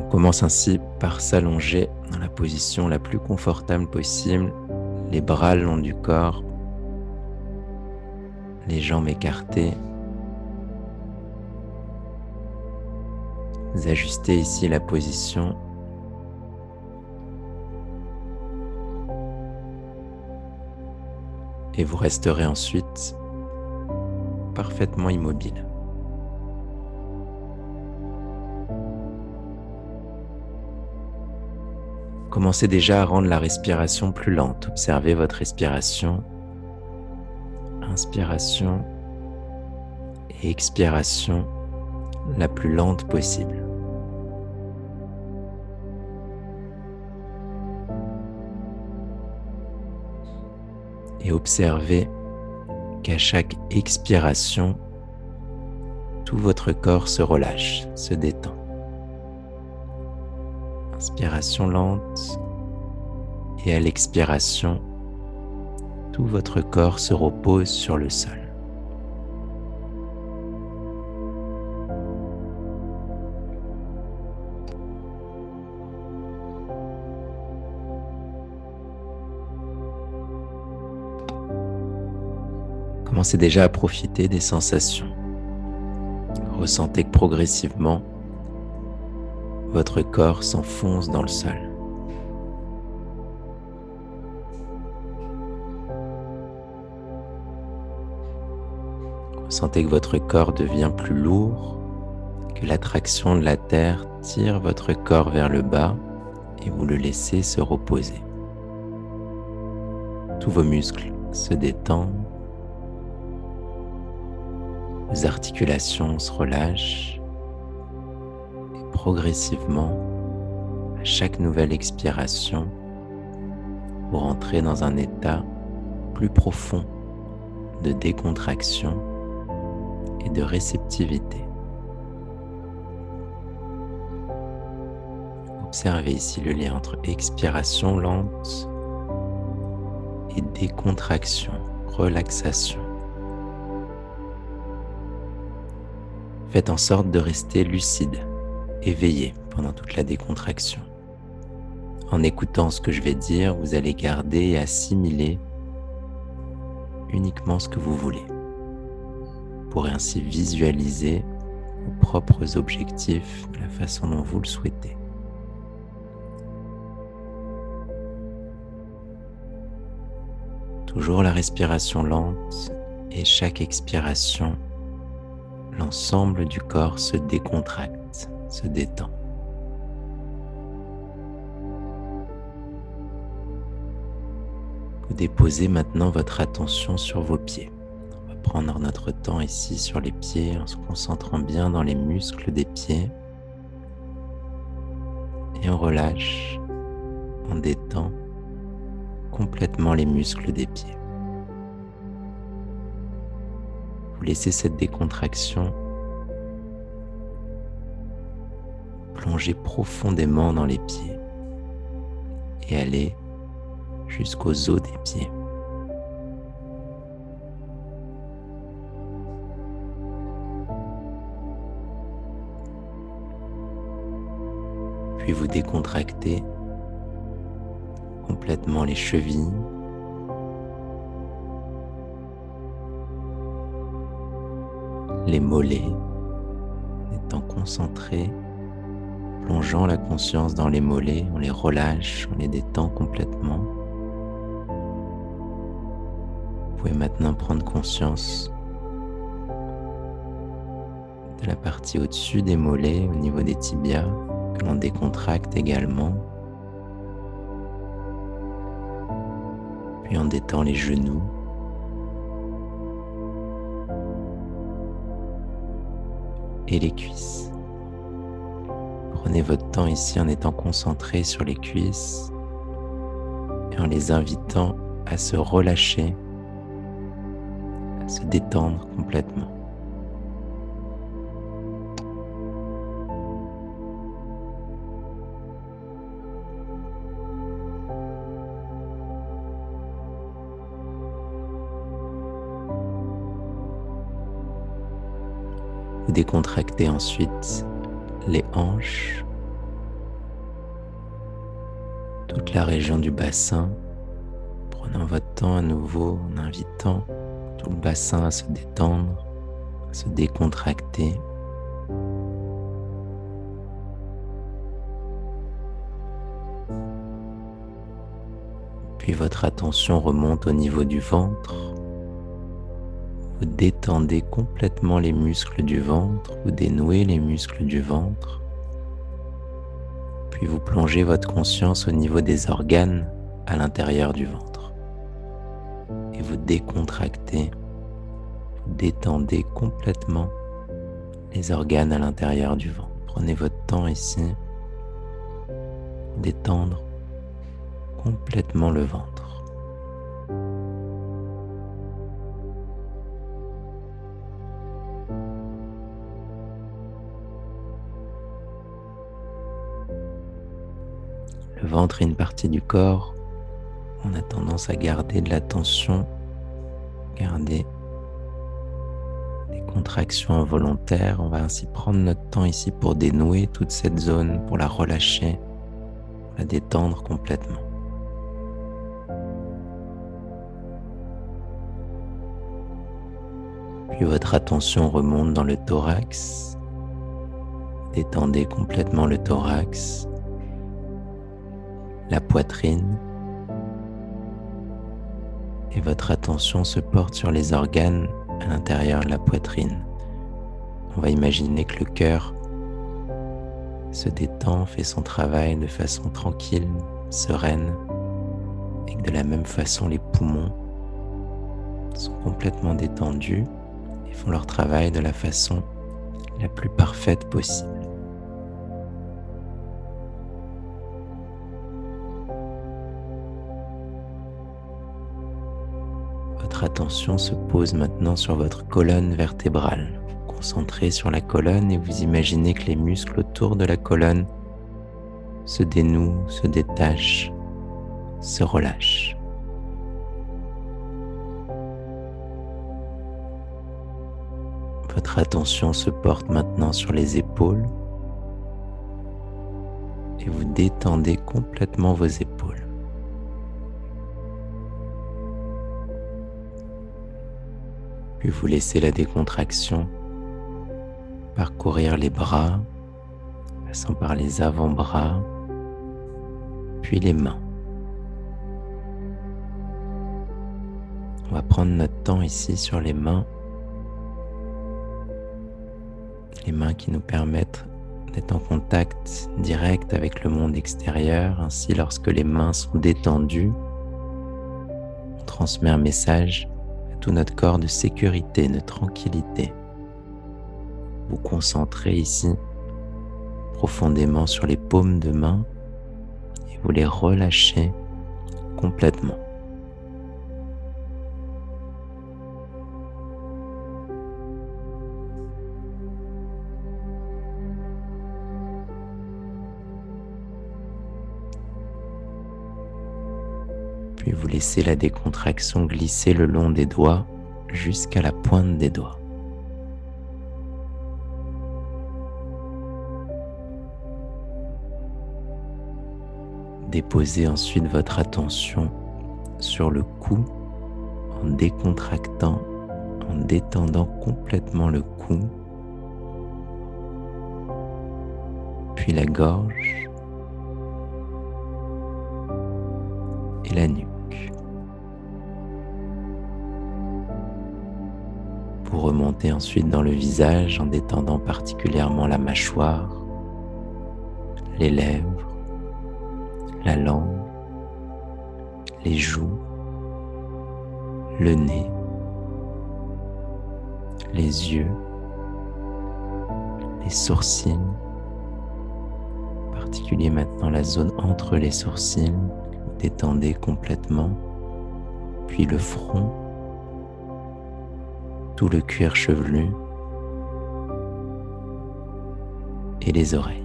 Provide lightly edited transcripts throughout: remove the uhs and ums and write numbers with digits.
Commence ainsi par s'allonger dans la position la plus confortable possible, les bras le long du corps, les jambes écartées. Vous ajustez ici la position. Et vous resterez ensuite parfaitement immobile. Commencez déjà à rendre la respiration plus lente. Observez votre respiration. Inspiration et expiration la plus lente possible. Et observez qu'à chaque expiration, tout votre corps se relâche, se détend. Inspiration lente et à l'expiration, tout votre corps se repose sur le sol. Commencez déjà à profiter des sensations. Ressentez que progressivement, votre corps s'enfonce dans le sol. Ressentez que votre corps devient plus lourd, que l'attraction de la terre tire votre corps vers le bas et vous le laissez se reposer. Tous vos muscles se détendent, vos articulations se relâchent et progressivement, à chaque nouvelle expiration, vous rentrez dans un état plus profond de décontraction et de réceptivité. Observez ici le lien entre expiration lente et décontraction, relaxation. Faites en sorte de rester lucide, éveillé pendant toute la décontraction. En écoutant ce que je vais dire, vous allez garder et assimiler uniquement ce que vous voulez. Vous pourrez ainsi visualiser vos propres objectifs de la façon dont vous le souhaitez. Toujours la respiration lente et chaque expiration, l'ensemble du corps se décontracte, se détend. Vous déposez maintenant votre attention sur vos pieds. On va prendre notre temps ici sur les pieds en se concentrant bien dans les muscles des pieds. Et on relâche, on détend complètement les muscles des pieds. Vous laissez cette décontraction plonger profondément dans les pieds et aller jusqu'aux os des pieds. Puis vous décontractez complètement les chevilles, les mollets, en étant concentré, plongeant la conscience dans les mollets, on les relâche, on les détend complètement. Vous pouvez maintenant prendre conscience de la partie au-dessus des mollets, au niveau des tibias, que l'on décontracte également. Puis on détend les genoux. Et les cuisses. Prenez votre temps ici en étant concentré sur les cuisses et en les invitant à se relâcher, à se détendre complètement. Vous décontractez ensuite les hanches, toute la région du bassin. Prenant votre temps à nouveau en invitant tout le bassin à se détendre, à se décontracter. Puis votre attention remonte au niveau du ventre. Vous détendez complètement les muscles du ventre, vous dénouez les muscles du ventre. Puis vous plongez votre conscience au niveau des organes à l'intérieur du ventre. Et vous décontractez, vous détendez complètement les organes à l'intérieur du ventre. Prenez votre temps ici, détendre complètement le ventre. Le ventre est une partie du corps où on a tendance à garder de la tension, garder des contractions involontaires. On va ainsi prendre notre temps ici pour dénouer toute cette zone, pour la relâcher, pour la détendre complètement. Puis votre attention remonte dans le thorax. Détendez complètement le thorax, la poitrine, et votre attention se porte sur les organes à l'intérieur de la poitrine. On va imaginer que le cœur se détend, fait son travail de façon tranquille, sereine, et que de la même façon les poumons sont complètement détendus et font leur travail de la façon la plus parfaite possible. Votre attention se pose maintenant sur votre colonne vertébrale. Vous concentrez sur la colonne et vous imaginez que les muscles autour de la colonne se dénouent, se détachent, se relâchent. Votre attention se porte maintenant sur les épaules et vous détendez complètement vos épaules. Puis vous laissez la décontraction parcourir les bras, passant par les avant-bras, puis les mains. On va prendre notre temps ici sur les mains qui nous permettent d'être en contact direct avec le monde extérieur. Ainsi, lorsque les mains sont détendues, on transmet un message à tout notre corps de sécurité, de tranquillité. Vous concentrez ici profondément sur les paumes de main et vous les relâchez complètement. Puis vous laissez la décontraction glisser le long des doigts jusqu'à la pointe des doigts. Déposez ensuite votre attention sur le cou en décontractant, en détendant complètement le cou, puis la gorge et la nuque. Vous remontez ensuite dans le visage en détendant particulièrement la mâchoire, les lèvres, la langue, les joues, le nez, les yeux, les sourcils, en particulier maintenant la zone entre les sourcils, que vous détendez complètement, puis le front, tout le cuir chevelu et les oreilles.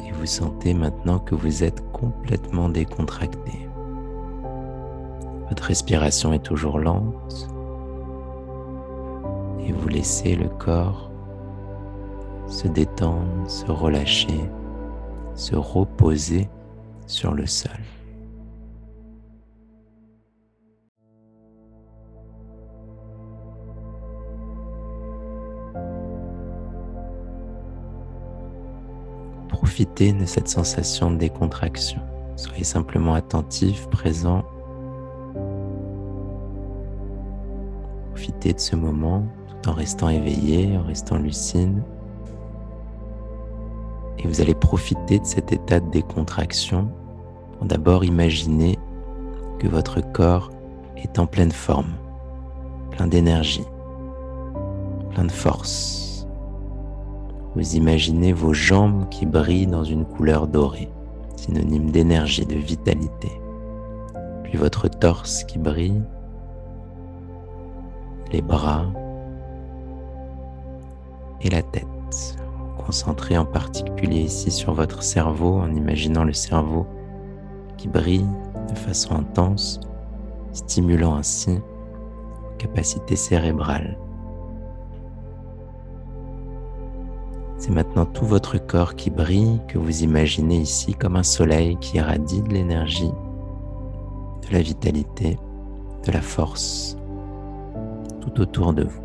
Et vous sentez maintenant que vous êtes complètement décontracté. Votre respiration est toujours lente et vous laissez le corps se détendre, se relâcher, se reposer sur le sol. Profitez de cette sensation de décontraction. Soyez simplement attentif, présent. Profitez de ce moment tout en restant éveillé, en restant lucide. Et vous allez profiter de cet état de décontraction pour d'abord imaginer que votre corps est en pleine forme, plein d'énergie, plein de force. Vous imaginez vos jambes qui brillent dans une couleur dorée, synonyme d'énergie, de vitalité. Puis votre torse qui brille, les bras et la tête. Concentrez en particulier ici sur votre cerveau en imaginant le cerveau qui brille de façon intense, stimulant ainsi vos capacités cérébrales. C'est maintenant tout votre corps qui brille que vous imaginez ici comme un soleil qui irradie de l'énergie, de la vitalité, de la force tout autour de vous.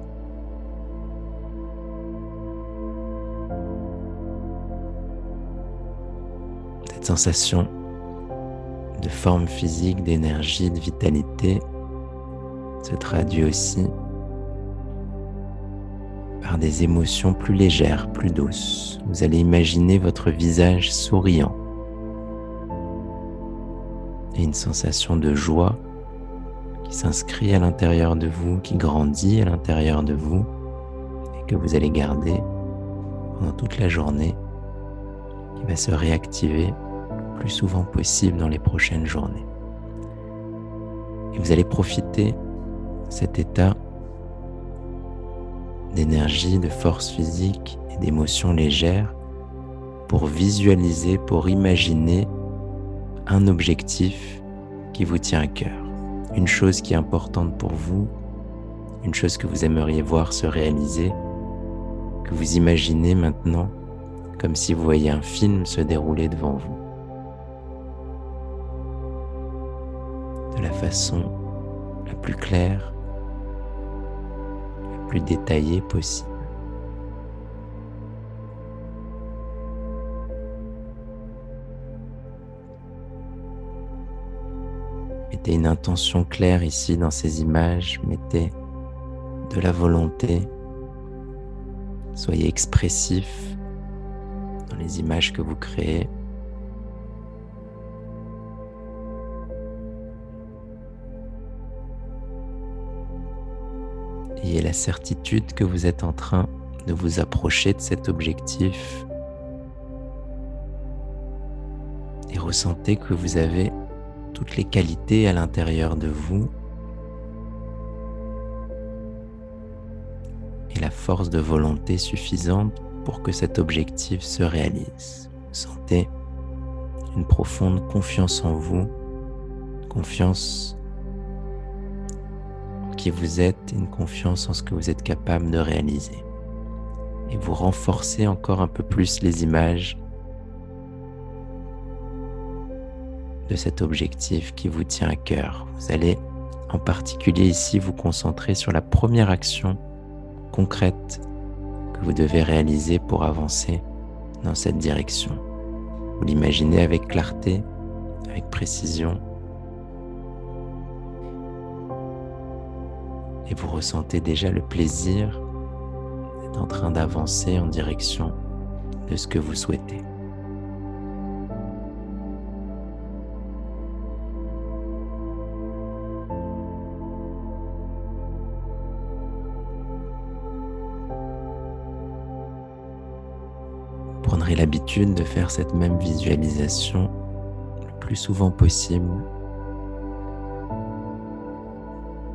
Cette sensation de forme physique, d'énergie, de vitalité se traduit aussi par des émotions plus légères, plus douces. Vous allez imaginer votre visage souriant et une sensation de joie qui s'inscrit à l'intérieur de vous, qui grandit à l'intérieur de vous et que vous allez garder pendant toute la journée, qui va se réactiver le plus souvent possible dans les prochaines journées. Et vous allez profiter de cet état d'énergie, de force physique et d'émotions légères pour visualiser, pour imaginer un objectif qui vous tient à cœur, une chose qui est importante pour vous, une chose que vous aimeriez voir se réaliser, que vous imaginez maintenant comme si vous voyiez un film se dérouler devant vous. De la façon la plus claire, la plus détaillée possible. Mettez une intention claire ici dans ces images, mettez de la volonté, soyez expressif dans les images que vous créez. Ayez la certitude que vous êtes en train de vous approcher de cet objectif et ressentez que vous avez toutes les qualités à l'intérieur de vous et la force de volonté suffisante pour que cet objectif se réalise. Vous sentez une profonde confiance en vous, confiance en qui vous êtes, une confiance en ce que vous êtes capable de réaliser. Et vous renforcez encore un peu plus les images de cet objectif qui vous tient à cœur. Vous allez en particulier ici vous concentrer sur la première action concrète que vous devez réaliser pour avancer dans cette direction. Vous l'imaginez avec clarté, avec précision, et vous ressentez déjà le plaisir d'être en train d'avancer en direction de ce que vous souhaitez. Vous prendrez l'habitude de faire cette même visualisation le plus souvent possible,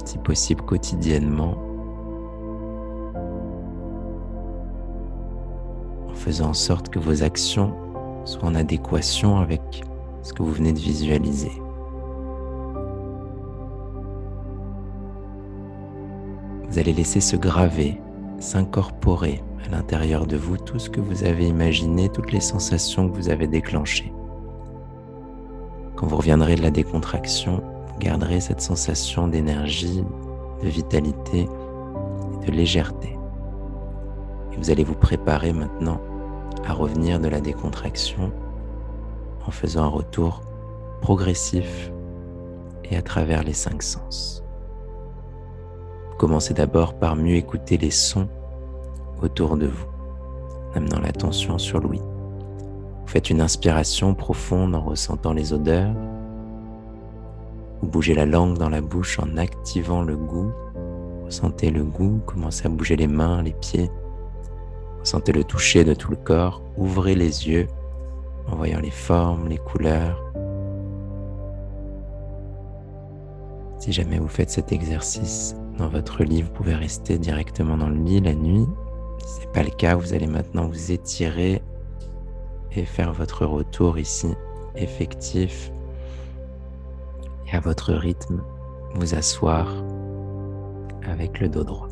si possible quotidiennement, en faisant en sorte que vos actions soient en adéquation avec ce que vous venez de visualiser. Vous allez laisser se graver, s'incorporer à l'intérieur de vous tout ce que vous avez imaginé, toutes les sensations que vous avez déclenchées. Quand vous reviendrez de la décontraction, vous garderez cette sensation d'énergie, de vitalité et de légèreté. Et vous allez vous préparer maintenant à revenir de la décontraction en faisant un retour progressif et à travers les 5 sens. Commencez d'abord par mieux écouter les sons autour de vous, amenant l'attention sur l'ouïe. Vous faites une inspiration profonde en ressentant les odeurs. Vous bougez la langue dans la bouche en activant le goût. Ressentez le goût, commencez à bouger les mains, les pieds. Ressentez le toucher de tout le corps. Ouvrez les yeux en voyant les formes, les couleurs. Si jamais vous faites cet exercice dans votre lit, vous pouvez rester directement dans le lit la nuit. Si ce n'est pas le cas, vous allez maintenant vous étirer et faire votre retour ici effectif et à votre rythme, vous asseoir avec le dos droit.